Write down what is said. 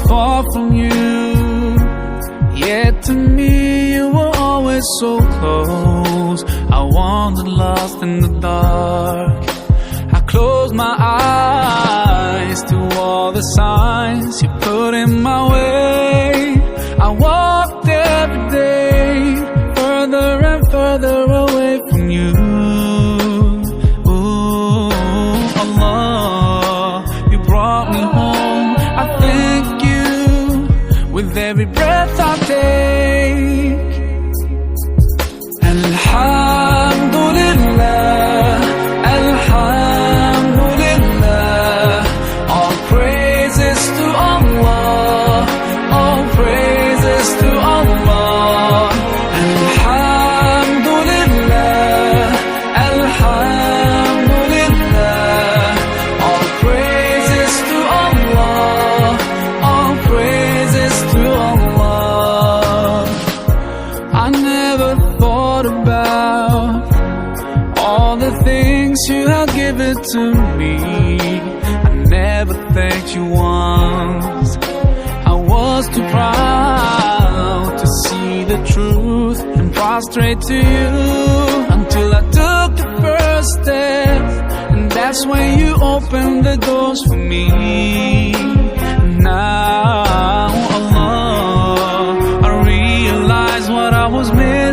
far from you, yet to me you were always so close. I wandered lost in the dark. I closed my eyes to all the signs you put in my way. I walked every day further and further away from you. Ooh, Allah, you brought me home. I thank you with every breath I take. Alhamdulillah, Alhamdulillah, all praises to Allah, all praises to Allah. Alhamdulillah, Alhamdulillah, all praises to Allah, all praises to Allah. I never thought about all the things you have given to me. I never thanked you once. I was too proud to see the truth and prostrate to you until I took the first step, and that's when you opened the doors for me. Now, Allah, I realize what I was missing.